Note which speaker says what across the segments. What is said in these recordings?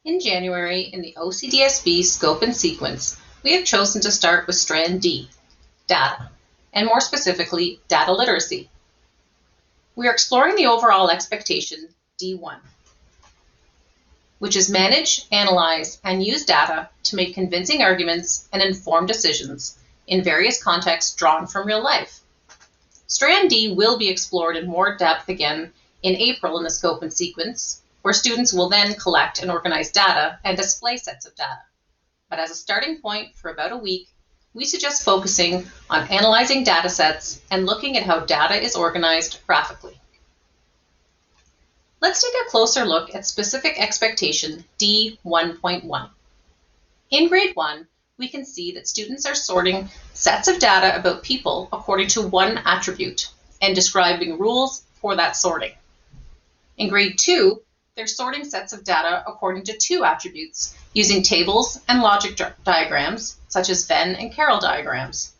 Speaker 1: In January, in the OCDSB scope and sequence, we have chosen to start with strand D, data, and more specifically, data literacy. We are exploring the overall expectation, D1, which is manage, analyze, and use data to make convincing arguments and informed decisions in various contexts drawn from real life. Strand D will be explored in more depth again in April in the scope and sequence, where students will then collect and organize data and display sets of data. But as a starting point for about a week, we suggest focusing on analyzing data sets and looking at how data is organized graphically. Let's take a closer look at specific expectation D1.1. In grade 1, we can see that students are sorting sets of data about people according to one attribute and describing rules for that sorting. In grade 2, they're sorting sets of data according to two attributes using tables and logic diagrams, such as Venn and Carroll diagrams.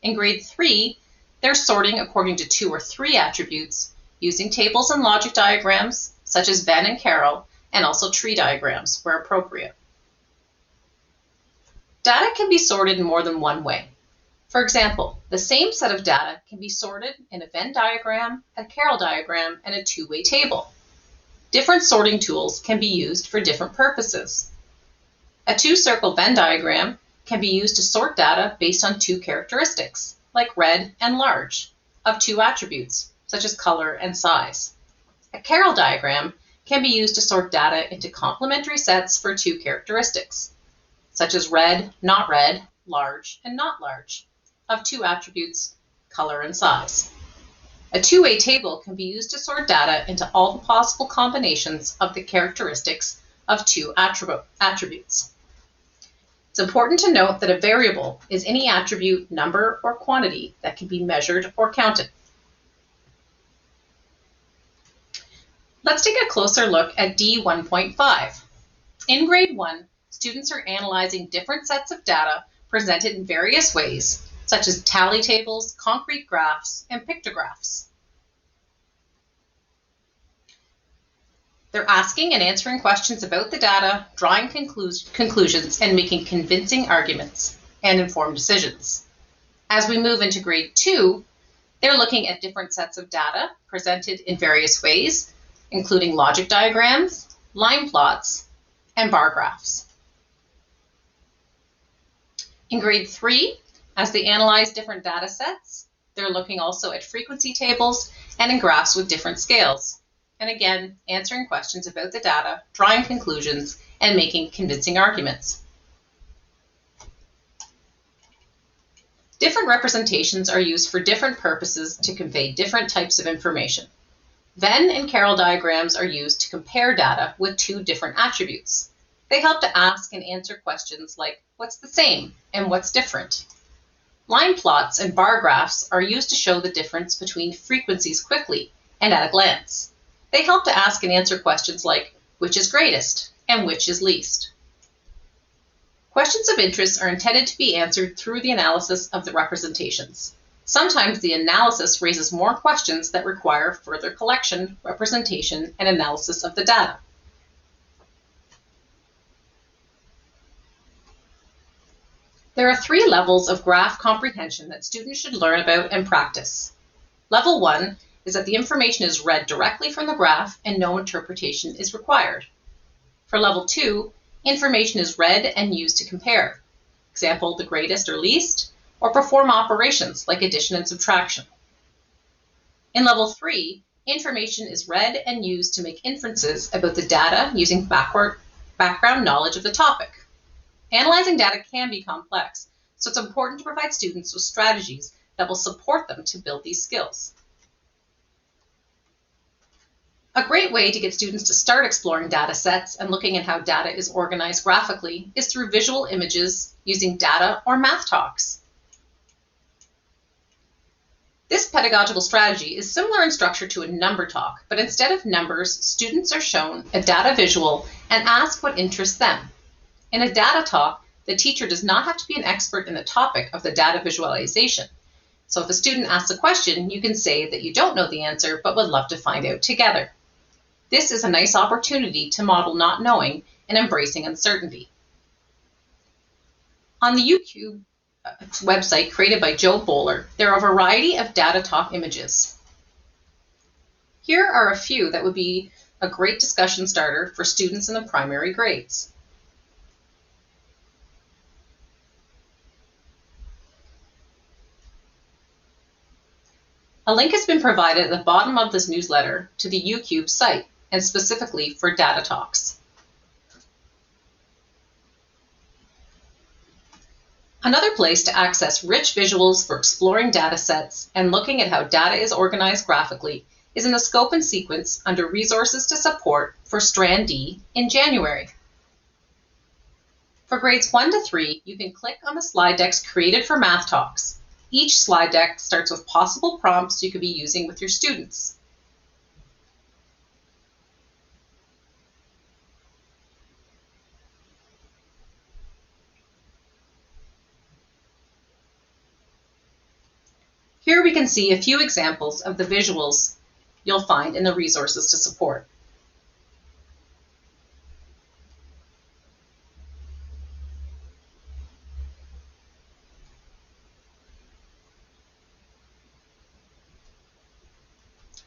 Speaker 1: In grade 3, they're sorting according to two or three attributes using tables and logic diagrams, such as Venn and Carroll, and also tree diagrams where appropriate. Data can be sorted in more than one way. For example, the same set of data can be sorted in a Venn diagram, a Carroll diagram, and a two-way table. Different sorting tools can be used for different purposes. A two-circle Venn diagram can be used to sort data based on two characteristics, like red and large, of two attributes, such as color and size. A Carroll diagram can be used to sort data into complementary sets for two characteristics, such as red, large, and not large, of two attributes, color and size. A two-way table can be used to sort data into all the possible combinations of the characteristics of two attributes. It's important to note that a variable is any attribute, number, or quantity that can be measured or counted. Let's take a closer look at D1.5. In grade 1, students are analyzing different sets of data presented in various ways, such as tally tables, concrete graphs, and pictographs. They're asking and answering questions about the data, drawing conclusions, and making convincing arguments and informed decisions. As we move into grade 2, they're looking at different sets of data presented in various ways, including logic diagrams, line plots, and bar graphs. In grade 3, as they analyze different data sets, they're looking also at frequency tables and in graphs with different scales. And again, answering questions about the data, drawing conclusions, and making convincing arguments. Different representations are used for different purposes to convey different types of information. Venn and Carroll diagrams are used to compare data with two different attributes. They help to ask and answer questions like, what's the same and what's different? Line plots and bar graphs are used to show the difference between frequencies quickly and at a glance. They help to ask and answer questions like, which is greatest and which is least? Questions of interest are intended to be answered through the analysis of the representations. Sometimes the analysis raises more questions that require further collection, representation, and analysis of the data. There are 3 levels of graph comprehension that students should learn about and practice. Level 1 is that the information is read directly from the graph and no interpretation is required. For level 2, information is read and used to compare. Example, the greatest or least, or perform operations like addition and subtraction. In level 3, information is read and used to make inferences about the data using background knowledge of the topic. Analyzing data can be complex, so it's important to provide students with strategies that will support them to build these skills. A great way to get students to start exploring data sets and looking at how data is organized graphically is through visual images using data or math talks. This pedagogical strategy is similar in structure to a number talk, but instead of numbers, students are shown a data visual and asked what interests them. In a data talk, the teacher does not have to be an expert in the topic of the data visualization. So if a student asks a question, you can say that you don't know the answer but would love to find out together. This is a nice opportunity to model not knowing and embracing uncertainty. On the UCube website created by Joe Bowler, there are a variety of data talk images. Here are a few that would be a great discussion starter for students in the primary grades. A link has been provided at the bottom of this newsletter to the UCube site, and specifically for data talks. Another place to access rich visuals for exploring data sets and looking at how data is organized graphically is in the Scope and Sequence under Resources to Support for Strand D in January. For grades 1 to 3, you can click on the slide decks created for Math Talks. Each slide deck starts with possible prompts you could be using with your students. Here we can see a few examples of the visuals you'll find in the Resources to Support.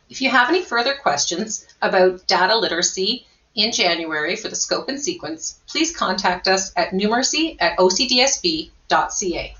Speaker 1: If you have any further questions about data literacy in January for the Scope and Sequence, please contact us at numeracy@ocdsb.ca.